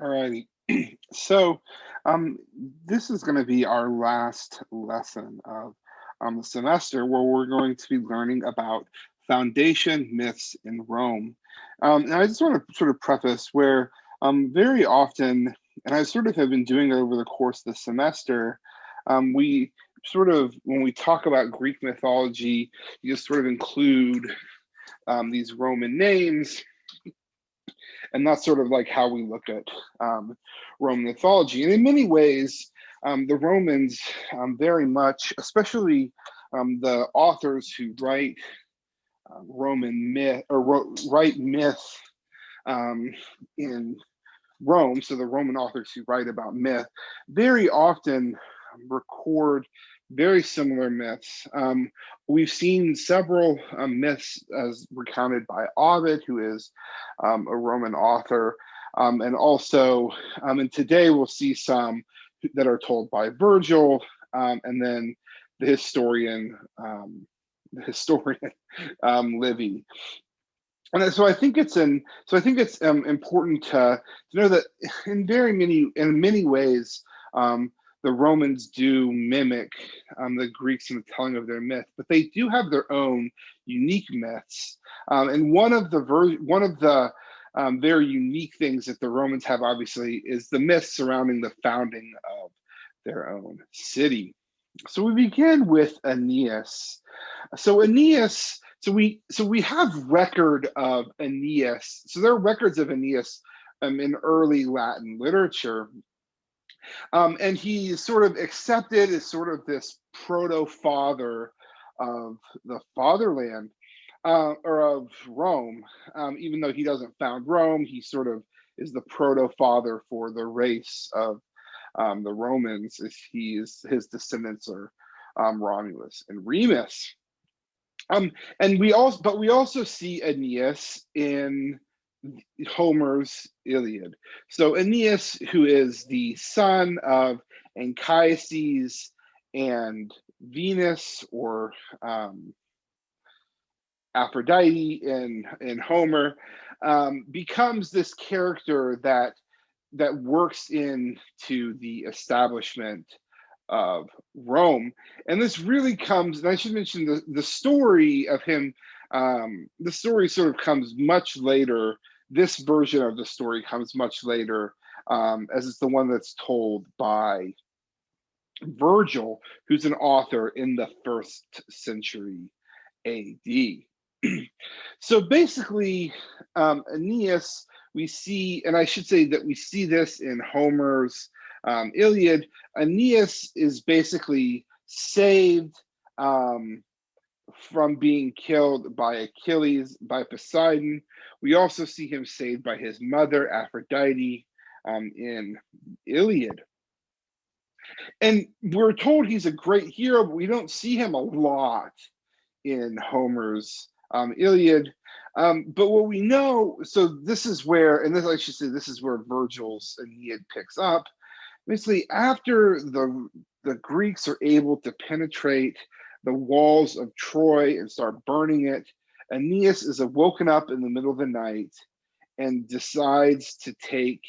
Alrighty. So, um, this is going to be our last lesson of the semester, where we're going to be learning about foundation myths in Rome. And I just want to sort of preface where very often, and I sort of have been doing it over the course of the semester, we sort of, when we talk about Greek mythology, you just sort of include these Roman names, and that's sort of like how we look at Roman mythology. And in many ways, the Romans very much, especially the authors who write Roman myth or write myth um, in Rome, so the Roman authors who write about myth, very often record very similar myths. We've seen several myths as recounted by Ovid, who is a Roman author, and also, and today we'll see some that are told by Virgil, and then the historian, Livy. And so I think it's important to know that in many ways, the Romans do mimic the Greeks in the telling of their myth, but they do have their own unique myths. And one of the very unique things that the Romans have, obviously, is the myth surrounding the founding of their own city. So we begin with Aeneas. So Aeneas, so we have record of Aeneas. So there are records of Aeneas in early Latin literature, and he's sort of accepted as sort of this proto-father of the fatherland, or of Rome. Even though he doesn't found Rome, he sort of is the proto-father for the race of the Romans. His descendants are Romulus and Remus. But we also see Aeneas in Homer's Iliad. So Aeneas, who is the son of Anchises and Venus, or Aphrodite in Homer, becomes this character that works into the establishment of Rome. And this really comes, and I should mention the story of him, the story sort of comes much later. This version of the story comes much later, as it's the one that's told by Virgil, who's an author in the first century AD. So basically, Aeneas, we see, and I should say that we see this in Homer's Iliad. Aeneas is basically saved from being killed by Achilles, by Poseidon. We also see him saved by his mother, Aphrodite, in Iliad. And we're told he's a great hero, but we don't see him a lot in Homer's Iliad. But what we know, so this is where, and this I should say, this is where Virgil's Aeneid picks up. Basically, after the Greeks are able to penetrate the walls of Troy and start burning it, Aeneas is woken up in the middle of the night and decides to take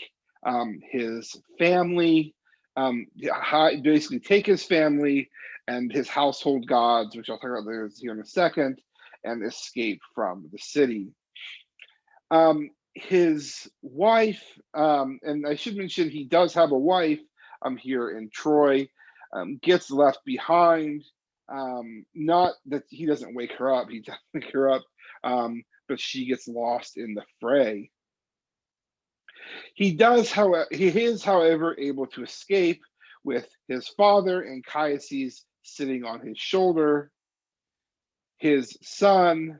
his family, basically take his family and his household gods, which I'll talk about here in a second, and escape from the city. His wife, and I should mention he does have a wife here in Troy, gets left behind. Not that he doesn't wake her up, he doesn't wake her up, but she gets lost in the fray. He is, however, able to escape with his father Anchises sitting on his shoulder, his son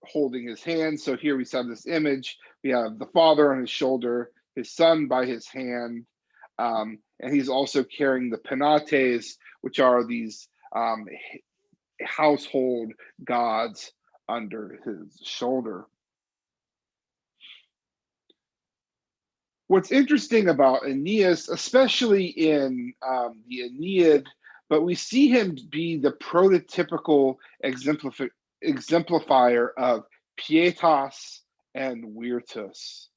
holding his hand. So here we have this image. We have the father on his shoulder, his son by his hand, and he's also carrying the penates, which are these household gods, under his shoulder. What's interesting about Aeneas, especially in the Aeneid, but we see him be the prototypical exemplifier of pietas and virtus.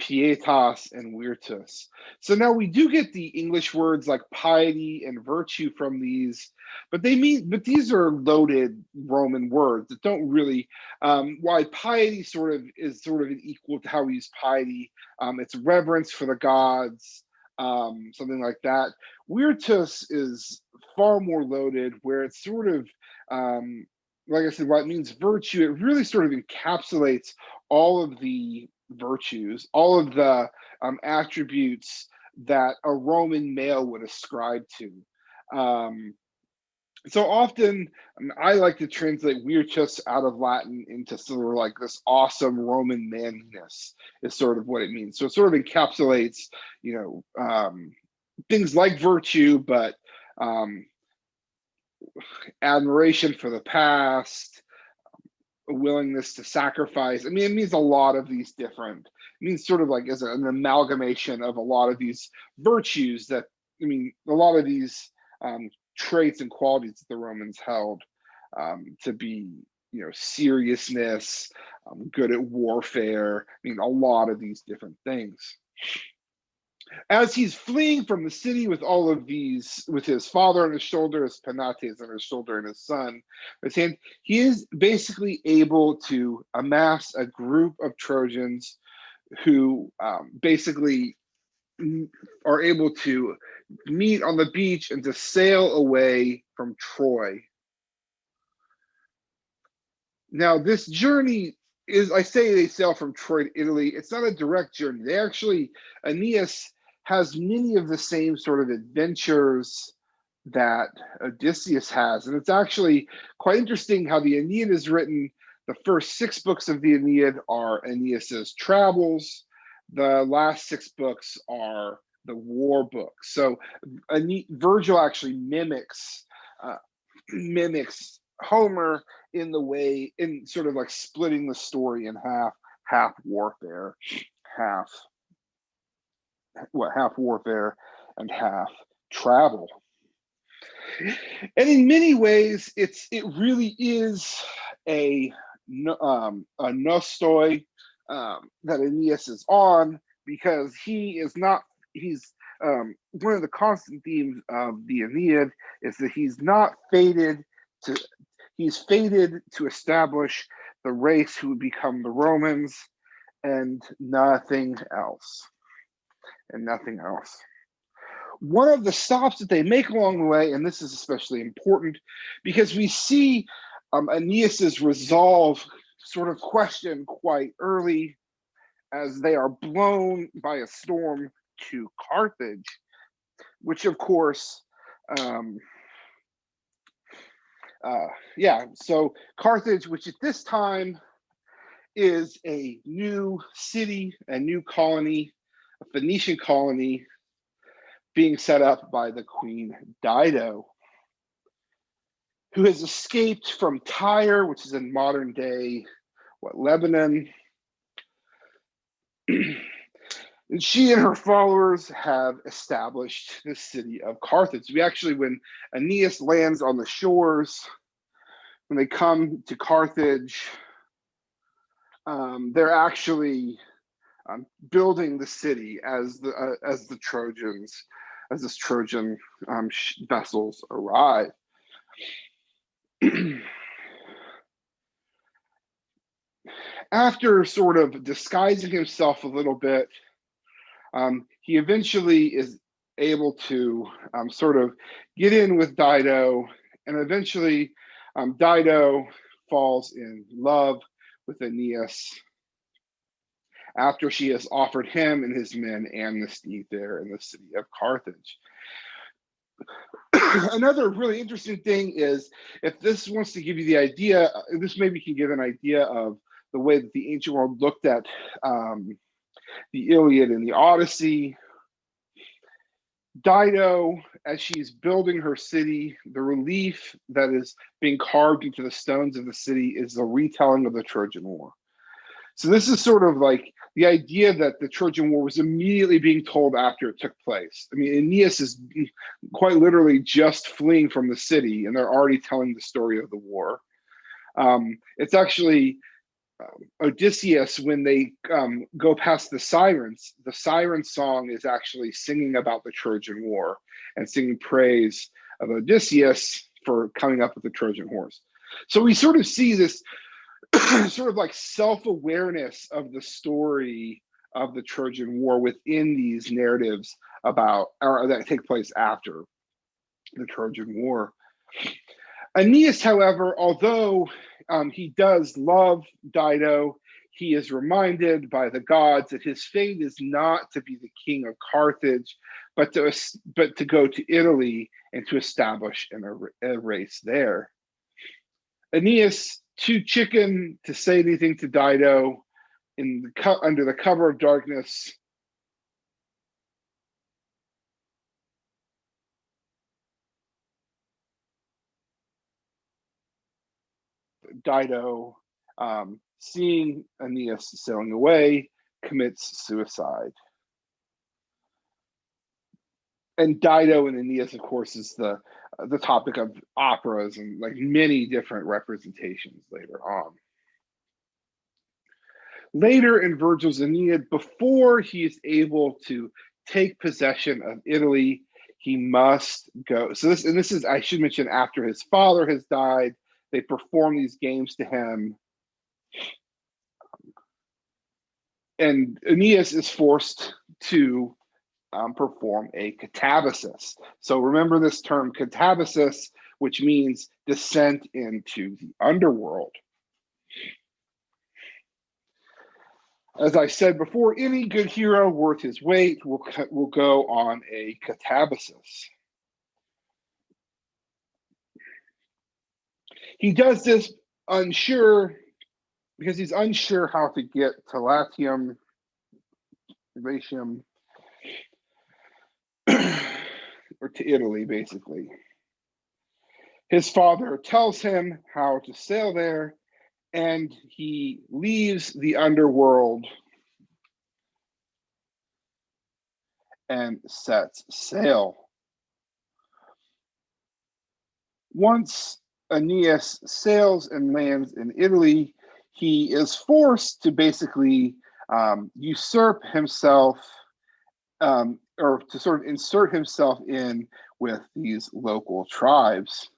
pietas and virtus. So now we do get the English words like piety and virtue from these, but these are loaded Roman words that don't really. Why piety is sort of an equal to how we use piety. It's reverence for the gods, something like that. Virtus is far more loaded, where it's sort of like I said, what it means virtue. It really sort of encapsulates all of the virtues, all of the attributes that a Roman male would ascribe to. So often, I like to translate virtus out of Latin into sort of like this awesome Roman manliness is sort of what it means. So it sort of encapsulates, things like virtue, but admiration for the past, a willingness to sacrifice. I mean, it means a lot of these different, it means sort of like as an amalgamation of a lot of these virtues that, a lot of these traits and qualities that the Romans held to be, seriousness, good at warfare. A lot of these different things. As he's fleeing from the city with all of these, with his father on his shoulder, his penates on his shoulder, and his son in his hand, he is basically able to amass a group of Trojans who basically are able to meet on the beach and to sail away from Troy. Now, this journey is, I say they sail from Troy to Italy. It's not a direct journey. Aeneas has many of the same sort of adventures that Odysseus has. And it's actually quite interesting how the Aeneid is written. The first 6 books of the Aeneid are Aeneas's travels. The last 6 books are the war books. So Virgil actually mimics Homer in the way, in sort of like splitting the story in half warfare, half warfare and half travel. And in many ways, it really is a nostoi that Aeneas is on, because he's one of the constant themes of the Aeneid is that he's fated to establish the race who would become the Romans, and nothing else. One of the stops that they make along the way, and this is especially important because we see Aeneas's resolve sort of questioned quite early as they are blown by a storm to Carthage, which of course, so Carthage, which at this time is a new city, a new colony, a Phoenician colony being set up by the Queen Dido, who has escaped from Tyre, which is in modern day, Lebanon. And she and her followers have established the city of Carthage. We actually, when Aeneas lands on the shores, when they come to Carthage, they're actually building the city as the Trojans, as this Trojan vessels arrive. After sort of disguising himself a little bit, he eventually is able to sort of get in with Dido, and eventually Dido falls in love with Aeneas after she has offered him and his men amnesty there in the city of Carthage. Another really interesting thing is, if this wants to give you the idea, this maybe can give an idea of the way that the ancient world looked at the Iliad and the Odyssey. Dido, as she's building her city, the relief that is being carved into the stones of the city is the retelling of the Trojan War. So this is sort of like the idea that the Trojan War was immediately being told after it took place. I mean, Aeneas is quite literally just fleeing from the city, and they're already telling the story of the war. It's actually Odysseus, when they go past the siren song is actually singing about the Trojan War and singing praise of Odysseus for coming up with the Trojan horse. So we sort of see this sort of like self-awareness of the story of the Trojan War within these narratives about, or that take place after the Trojan War. Aeneas, however, although he does love Dido, he is reminded by the gods that his fate is not to be the king of Carthage, but to go to Italy and to establish a race there. Aeneas, too chicken to say anything to Dido, under the cover of darkness, Dido, seeing Aeneas sailing away, commits suicide. And Dido and Aeneas, of course, is the topic of operas and like many different representations later on. Later in Virgil's Aeneid, before he is able to take possession of Italy, he must go. So this is, I should mention, after his father has died, they perform these games to him. And Aeneas is forced to perform a catabasis. So remember this term catabasis, which means descent into the underworld. As I said before, any good hero worth his weight will go on a catabasis. He does this because he's unsure how to get to Latium, Latium, or to Italy, basically. His father tells him how to sail there, and he leaves the underworld and sets sail. Once Aeneas sails and lands in Italy, he is forced to basically usurp himself, or to sort of insert himself in with these local tribes.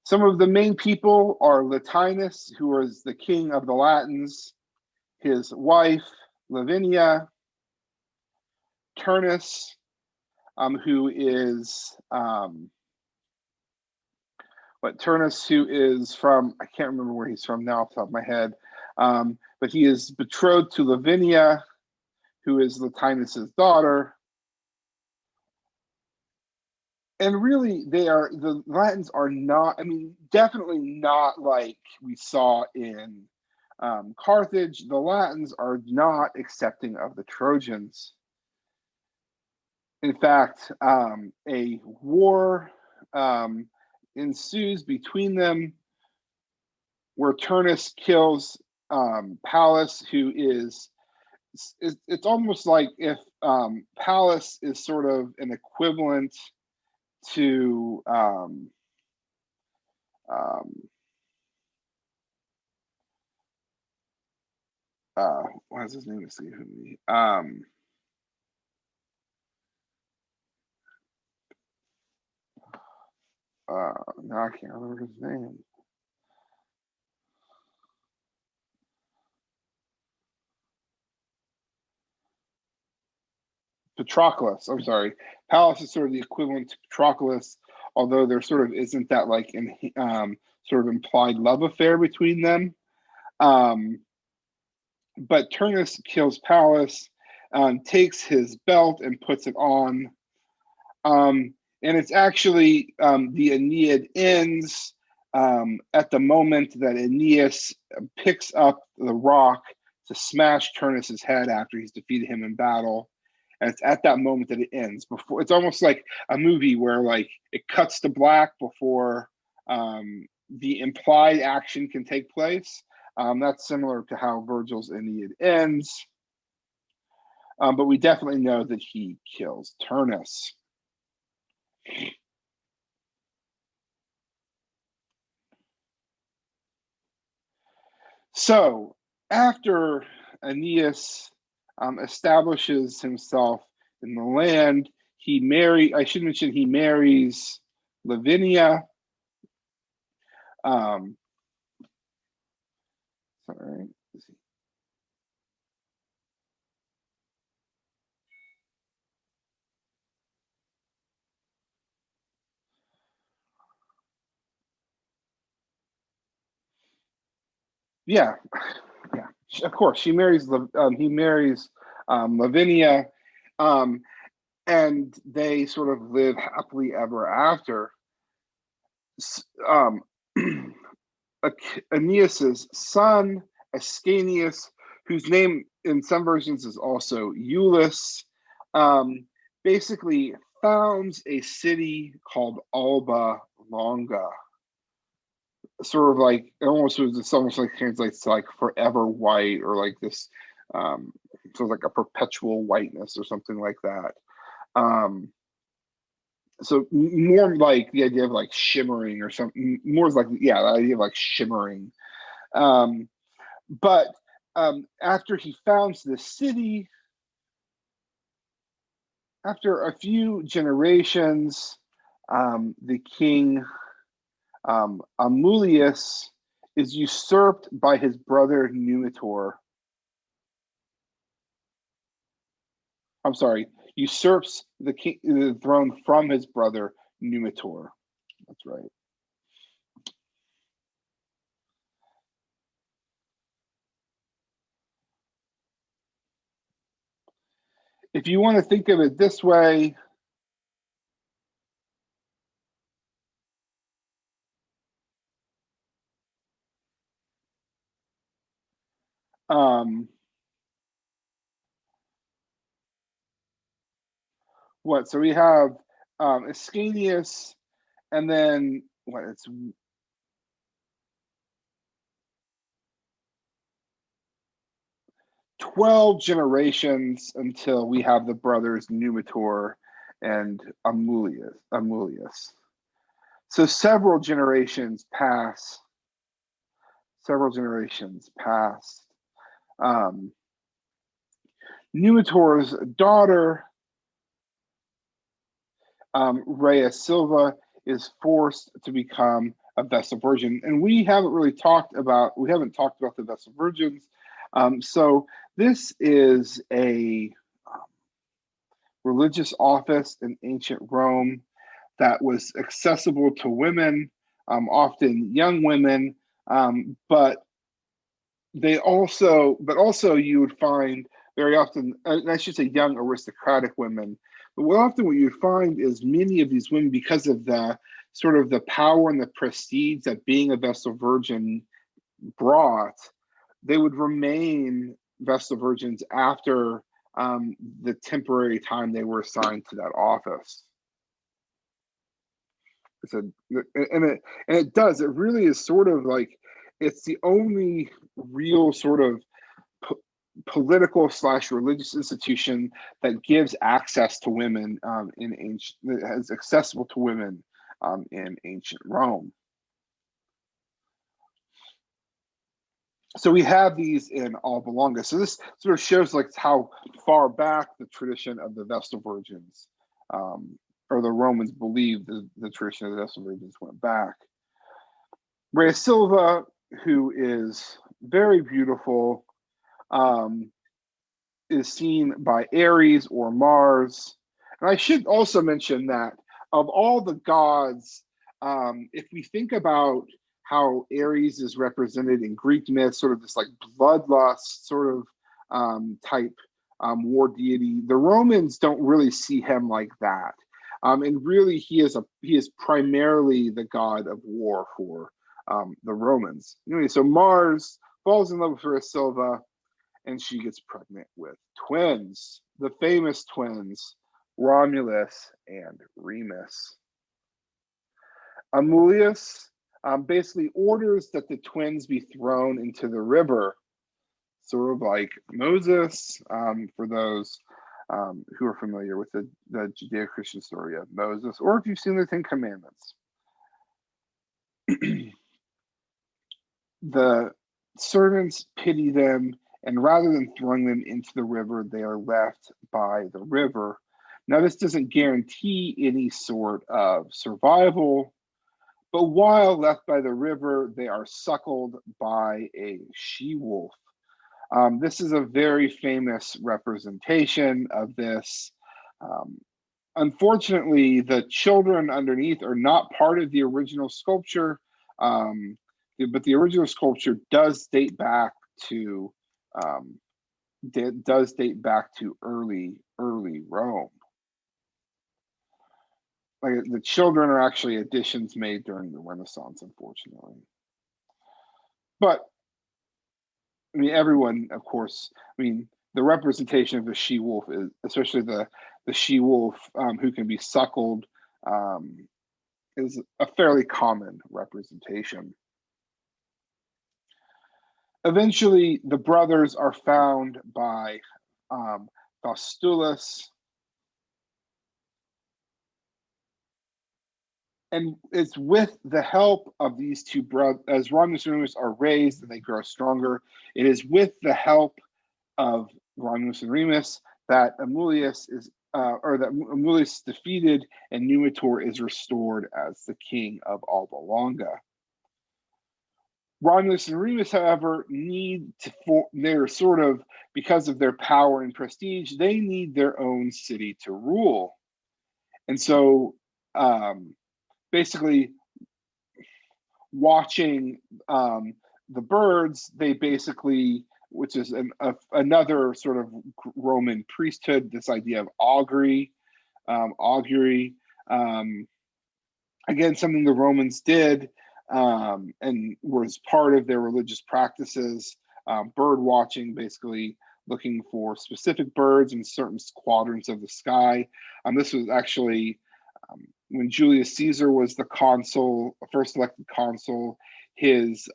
Some of the main people are Latinus, who is the king of the Latins, his wife, Lavinia, Turnus, who is from, I can't remember where he's from now off the top of my head, but he is betrothed to Lavinia, who is Latinus's daughter. And really, the Latins are not, I mean, definitely not like we saw in Carthage. The Latins are not accepting of the Trojans. In fact, a war ensues between them where Turnus kills Pallas, who is, it's almost like if Pallas is sort of an equivalent to what is his name? No, I can't remember his name. Patroclus, I'm sorry. Pallas is sort of the equivalent to Patroclus, although there sort of isn't that like sort of implied love affair between them. But Turnus kills Pallas, takes his belt and puts it on. And it's actually, the Aeneid ends at the moment that Aeneas picks up the rock to smash Turnus's head after he's defeated him in battle. And it's at that moment that it ends. Before, it's almost like a movie where like it cuts to black before the implied action can take place. That's similar to how Virgil's Aeneid ends. But we definitely know that he kills Turnus. So after Aeneas establishes himself in the land, I should mention he marries Lavinia. Um, sorry. Yeah, yeah, of course. He marries Lavinia, um, and they sort of live happily ever after. Um, Aeneas's son, Ascanius, whose name in some versions is also Iulus, um, basically founds a city called Alba Longa. Sort of like it's almost like translates to like forever white, or like this sort of like a perpetual whiteness or something like that. So more like the idea of like shimmering or something, more like, yeah, the idea of like shimmering. Um, but after he founds the city, after a few generations, the king Amulius is usurped by his brother Numitor. I'm sorry, usurps the throne from his brother Numitor. That's right. If you want to think of it this way, um, what? So we have Ascanius, and then what? It's 12 generations until we have the brothers Numitor and Amulius. So several generations pass. Um, Numitor's daughter, Rhea Silva, is forced to become a Vestal Virgin, and we haven't talked about the Vestal Virgins. So this is a religious office in ancient Rome that was accessible to women, often young women, but also you would find very often, I should say, young aristocratic women. But what you find is many of these women, because of the sort of the power and the prestige that being a Vestal Virgin brought, they would remain Vestal Virgins after the temporary time they were assigned to that office. It's a, and it really is sort of like it's the only real sort of political slash religious institution that gives access to women in ancient, that is accessible to women in ancient Rome. So we have these in Alba Longa. So this sort of shows like how far back the tradition of the Vestal Virgins, or the Romans believed the tradition of the Vestal Virgins went back. Rhea Silva, who is very beautiful, um, is seen by Ares or Mars. And I should also mention that of all the gods, if we think about how Ares is represented in Greek myth, sort of this like bloodlust sort of type war deity, the Romans don't really see him like that. And really, he is primarily the god of war for the Romans. Anyway, so Mars falls in love with Silva, and she gets pregnant with twins, the famous twins, Romulus and Remus. Amulius basically orders that the twins be thrown into the river, sort of like Moses, for those who are familiar with the Judeo-Christian story of Moses, or if you've seen the Ten Commandments. the servants pity them, and rather than throwing them into the river, they are left by the river. Now, this doesn't guarantee any sort of survival, but while left by the river, they are suckled by a she-wolf. This is a very famous representation of this. Um, Unfortunately, the children underneath are not part of the original sculpture, but the original sculpture does date back to early Rome. Like the children are actually additions made during the Renaissance, unfortunately. But I mean, everyone, of course. I mean, the representation of the she-wolf is, especially the she-wolf who can be suckled, is a fairly common representation. Eventually, the brothers are found by Faustulus, and it's with the help of these two brothers, as Romulus and Remus are raised and they grow stronger, it is with the help of Romulus and Remus that Amulius is defeated and Numitor is restored as the king of Alba Longa. Romulus and Remus, however, they're sort of, because of their power and prestige, they need their own city to rule. And so basically watching the birds, they basically, which is another sort of Roman priesthood, this idea of augury. Again, something the Romans did and was part of their religious practices. Bird watching, basically looking for specific birds in certain quadrants of the sky. This was actually when Julius Caesar was the consul, first elected consul, his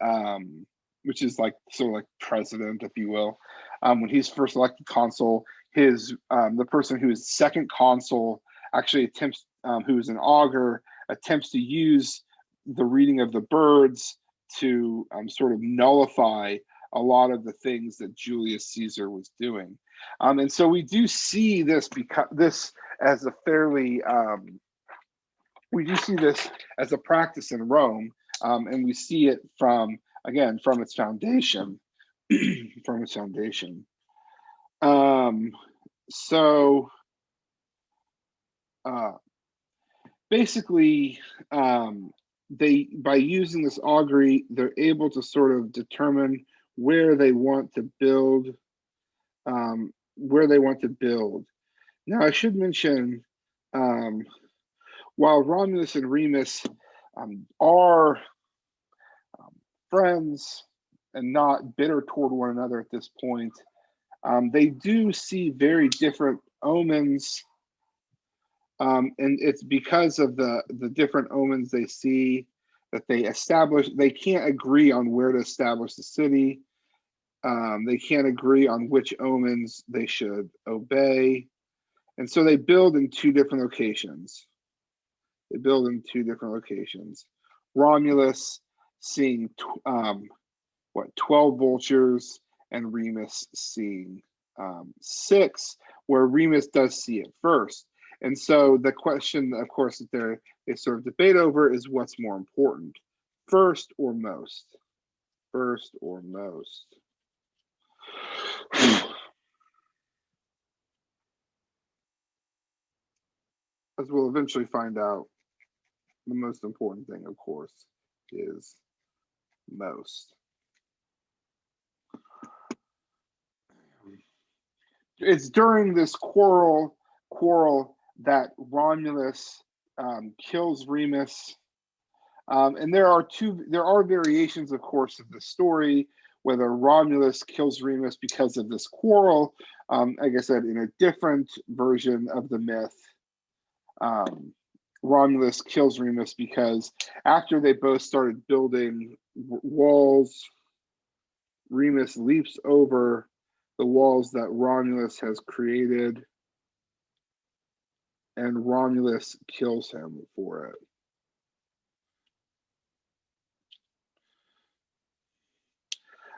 which is like sort of like president, if you will. When he's first elected consul, the person who is second consul actually attempts, who is an augur, attempts to use the reading of the birds to sort of nullify a lot of the things that Julius Caesar was doing. And so we do see this as a fairly we do see this as a practice in Rome, and we see it from its foundation. From its foundation. So basically, by using this augury, they're able to sort of determine where they want to build. Now, I should mention, while Romulus and Remus are friends and not bitter toward one another at this point, they do see very different omens, and it's because of the different omens they see that they can't agree on where to establish the city. They can't agree on which omens they should obey, and so they build in two different locations. Romulus seeing 12 vultures, and Remus seeing 6, where Remus does see it first. And so the question, of course, that they sort of debate over is what's more important, first or most? First or most? As we'll eventually find out, the most important thing, of course, is most. It's during this quarrel that Romulus kills Remus, and there are variations, of course, of the story, whether Romulus kills Remus because of this quarrel. Like I said, in a different version of the myth, Romulus kills Remus because after they both started building walls, Remus leaps over the walls that Romulus has created, and Romulus kills him for it.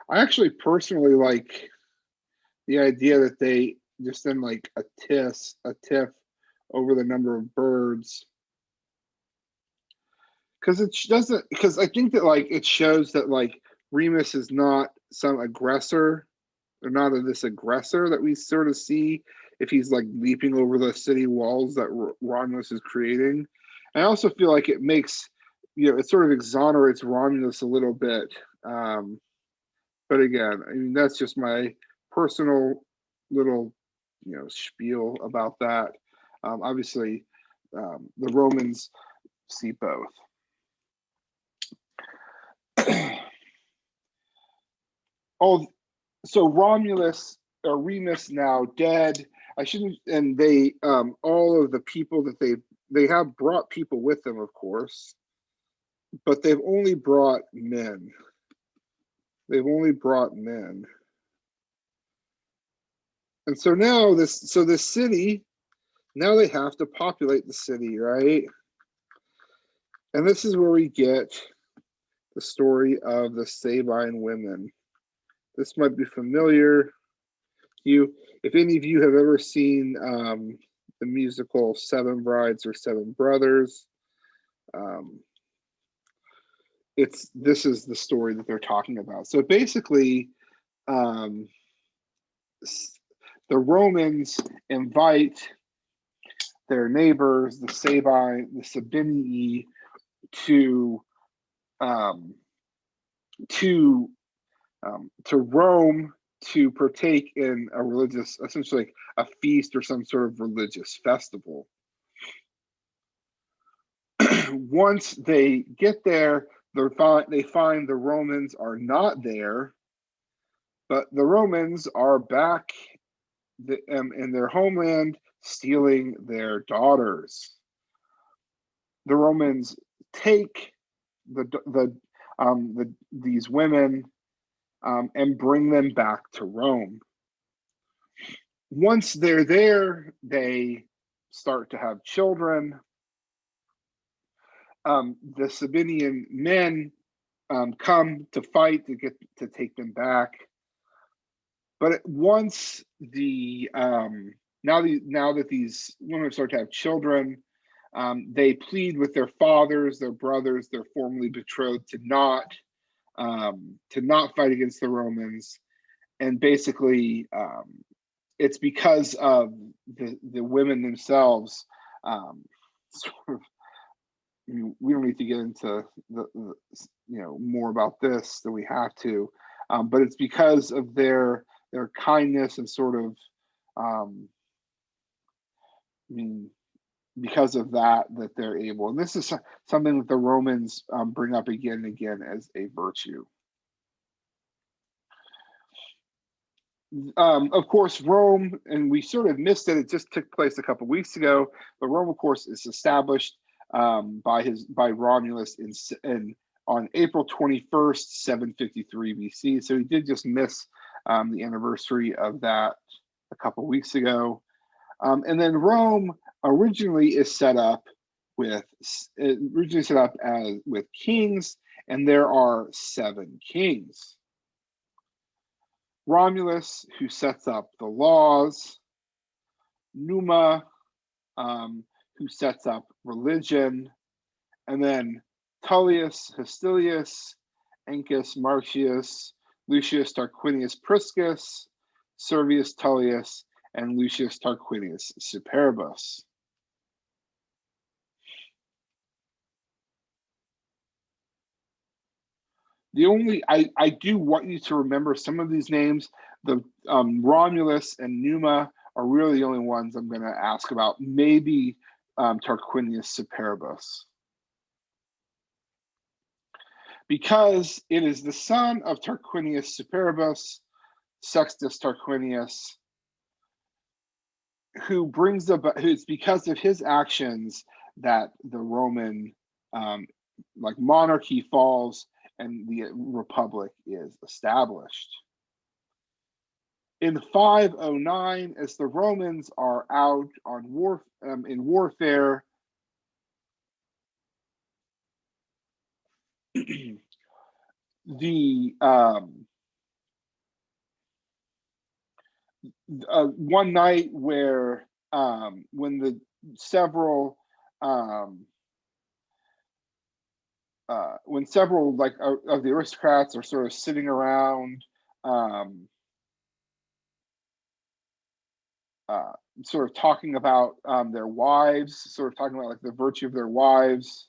I actually personally like the idea that they just then like a tiff over the number of birds, because it doesn't, because I think that like it shows that like Remus is not some aggressor, or not this aggressor that we sort of see if he's like leaping over the city walls that Romulus is creating. I also feel like it makes, it sort of exonerates Romulus a little bit. But again, I mean, that's just my personal little, spiel about that. Obviously, the Romans see both. Oh, so Romulus or Remus now dead. I shouldn't, and they, all of the people that they have brought people with them, of course, but they've only brought men. They've only brought men. And so now this city, now they have to populate the city, right? And this is where we get the story of the Sabine women. This might be familiar. If any of you have ever seen the musical Seven Brides or Seven Brothers, this is the story that they're talking about. So basically, the Romans invite their neighbors, the Sabine, the Sabinii, to Rome to partake in a religious, essentially like a feast or some sort of religious festival. Once they get there, they find the Romans are not there, but the Romans are back in their homeland, stealing their daughters. The Romans take these women and bring them back to Rome. Once they're there, they start to have children. The Sabinian men come to fight to take them back. But once now that these women start to have children, they plead with their fathers, their brothers, their formerly betrothed to not fight against the Romans. And basically, it's because of the women themselves. Sort of, I mean, we don't need to get into the more about this than we have to, but it's because of their kindness and sort of, I mean, because of that they're able. And this is something that the Romans bring up again and again as a virtue. Of course, Rome, and we sort of missed it. It just took place a couple weeks ago. But Rome, of course, is established by Romulus on April 21st, 753 BC. So he did just miss the anniversary of that a couple weeks ago. And then Rome originally is set up with kings, and there are 7 kings. Romulus, who sets up the laws, Numa, who sets up religion, and then Tullius Hostilius, Ancus Marcius, Lucius Tarquinius Priscus, Servius Tullius, and Lucius Tarquinius Superbus. I do want you to remember some of these names. The Romulus and Numa are really the only ones I'm going to ask about. Maybe Tarquinius Superbus, because it is the son of Tarquinius Superbus, Sextus Tarquinius, who brings about. It's because of his actions that the Roman monarchy falls and the republic is established. In 509, as the Romans are out on in warfare, the one night where when the several when several like of the aristocrats are sort of sitting around, sort of talking about their wives, sort of talking about like the virtue of their wives.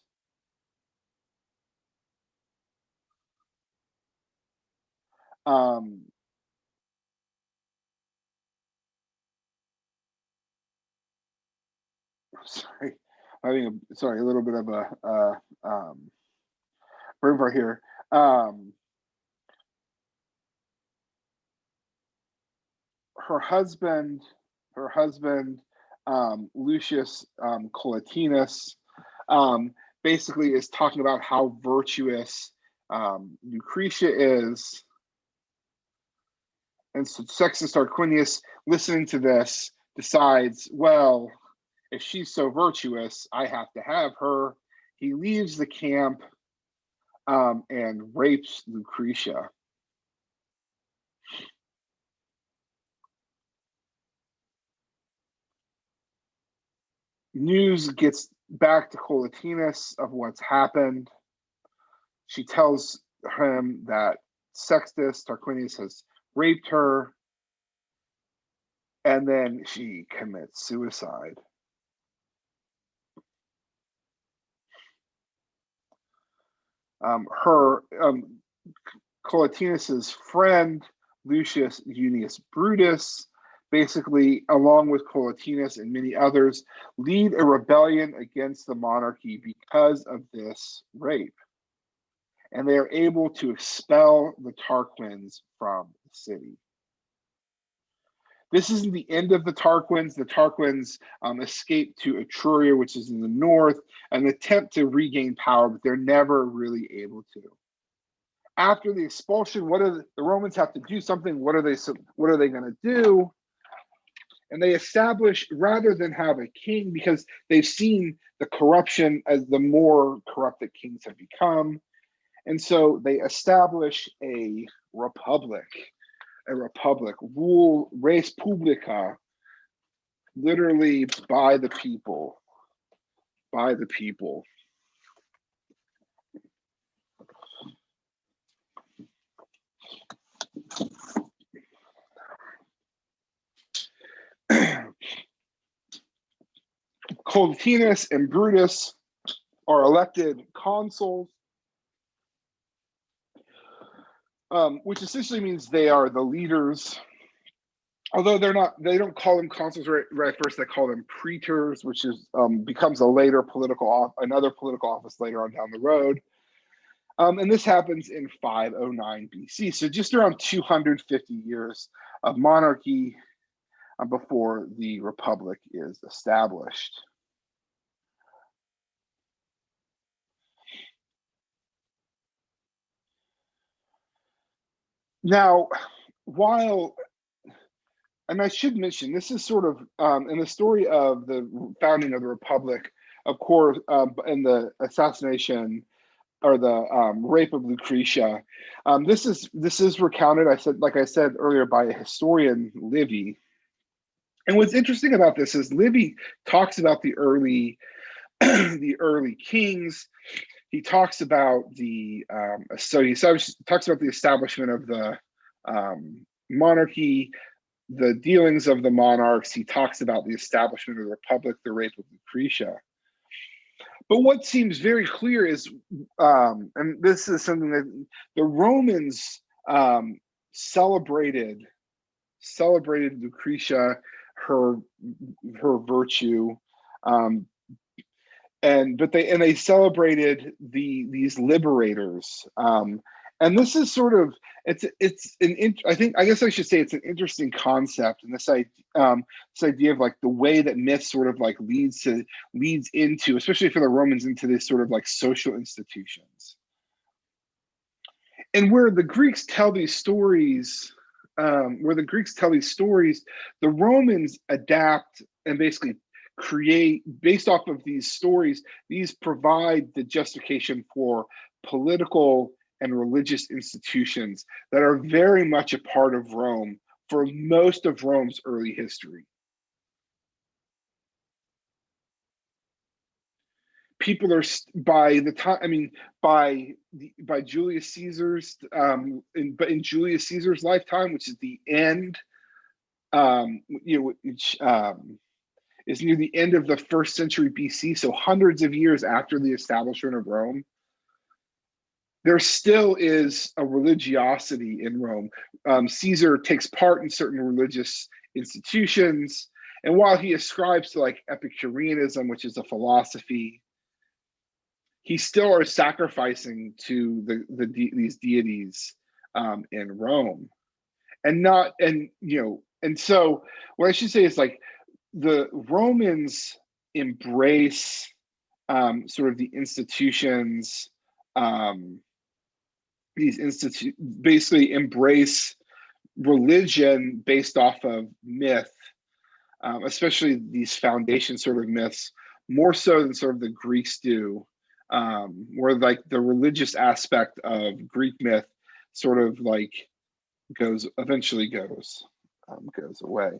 Um, sorry, having a little bit of a brain fart here. Her husband, Lucius Collatinus, basically is talking about how virtuous Lucretia is. And so Sextus Tarquinius, listening to this, decides, well, if she's so virtuous, I have to have her. He leaves the camp and rapes Lucretia. News gets back to Collatinus of what's happened. She tells him that Sextus Tarquinius has raped her, and then she commits suicide. Collatinus's friend Lucius Junius Brutus, basically, along with Collatinus and many others, lead a rebellion against the monarchy because of this rape. And they are able to expel the Tarquins from the city. This isn't the end of the Tarquins. The Tarquins escape to Etruria, which is in the north, and attempt to regain power, but they're never really able to. After the expulsion, what do the Romans have to do something? What are they going to do? And they establish, rather than have a king, because they've seen the corruption as the more corrupt that kings have become. And so they establish a republic, rule res publica, literally by the people. Collatinus and Brutus are elected consuls, which essentially means they are the leaders. Although they don't call them consuls right first. They call them praetors, which is becomes another political office later on down the road. And this happens in 509 BC, so just around 250 years of monarchy before the republic is established. Now, and I should mention, this is sort of in the story of the founding of the republic, of course, in the assassination or the rape of Lucretia. This is recounted, like I said earlier, by a historian, Livy. And what's interesting about this is Livy talks about the early kings. He talks about he talks about the establishment of the monarchy, the dealings of the monarchs. He talks about the establishment of the republic, the rape of Lucretia. But what seems very clear is, and this is something that the Romans celebrated Lucretia, her virtue, and they celebrated these liberators, and this is sort of I guess I should say it's an interesting concept, and this idea of like the way that myth sort of like leads into, especially for the Romans, into this sort of like social institutions, and where the Greeks tell these stories. The Romans adapt and basically create, based off of these stories, these provide the justification for political and religious institutions that are very much a part of Rome for most of Rome's early history. People are by the time, I mean, by Julius Caesar's, but in Julius Caesar's lifetime, which is the end, which is near the end of the 1st century BC, so hundreds of years after the establishment of Rome, there still is a religiosity in Rome. Caesar takes part in certain religious institutions, and while he ascribes to like Epicureanism, which is a philosophy, he still are sacrificing to these deities in Rome, and so what I should say is like the Romans embrace sort of the institutions. Basically embrace religion based off of myth, especially these foundation sort of myths, more so than sort of the Greeks do, where like the religious aspect of Greek myth sort of like eventually goes away.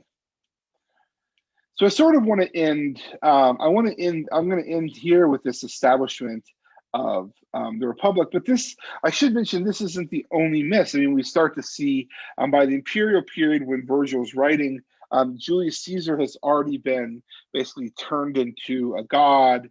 So I sort of want to end, I'm going to end here with this establishment of the Republic. But this, I should mention, this isn't the only myth. I mean, we start to see by the Imperial period when Virgil's writing, Julius Caesar has already been basically turned into a god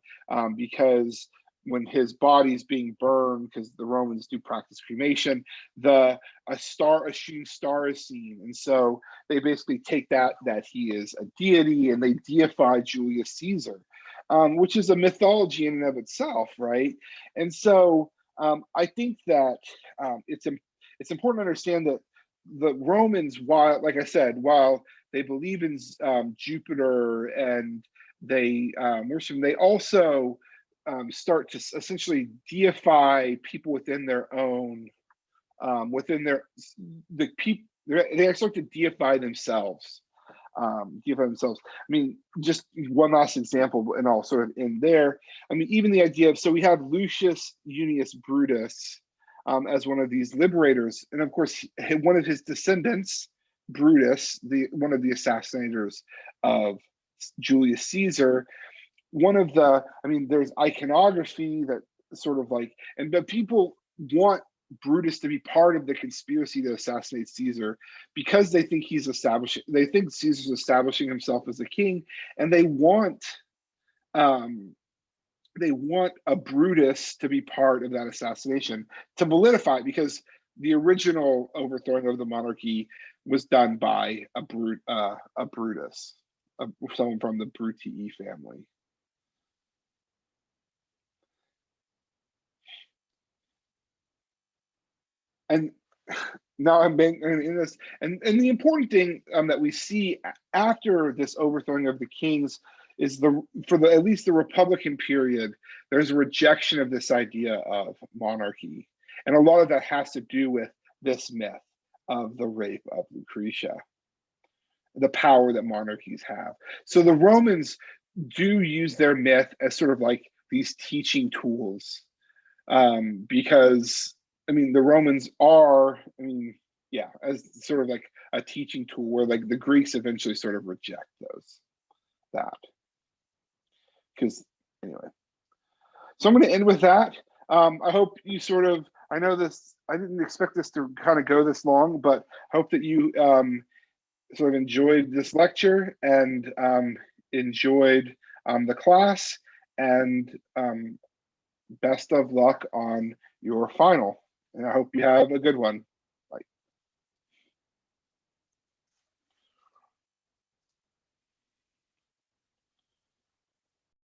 because when his body's being burned, because the Romans do practice cremation, a shooting star is seen. And so they basically take that he is a deity, and they deify Julius Caesar, which is a mythology in and of itself, right? And so I think that it's important to understand that the Romans, while, like I said, while they believe in Jupiter and they worship him, they also start to essentially deify people within their own, they start to deify themselves. I mean, just one last example, and I'll sort of end there. I mean, even the idea of, so we have Lucius Junius Brutus as one of these liberators, and of course, one of his descendants, Brutus, one of the assassinators of Julius Caesar. There's iconography that sort of like, but people want Brutus to be part of the conspiracy to assassinate Caesar because they think Caesar's establishing himself as a king, and they want a Brutus to be part of that assassination to validify it, because the original overthrowing of the monarchy was done by a Brutus, someone from the Brutii family. And now I'm being in this, and the important thing that we see after this overthrowing of the kings is at least the Republican period, there's a rejection of this idea of monarchy, and a lot of that has to do with this myth of the rape of Lucretia, the power that monarchies have. So the Romans do use their myth as sort of like these teaching tools, because the Romans are, as sort of like a teaching tool, where like the Greeks eventually sort of reject that. Because anyway, so I'm going to end with that. I hope you sort of, I didn't expect this to kind of go this long, but I hope that you sort of enjoyed this lecture and enjoyed the class, and best of luck on your final. And I hope you have a good one.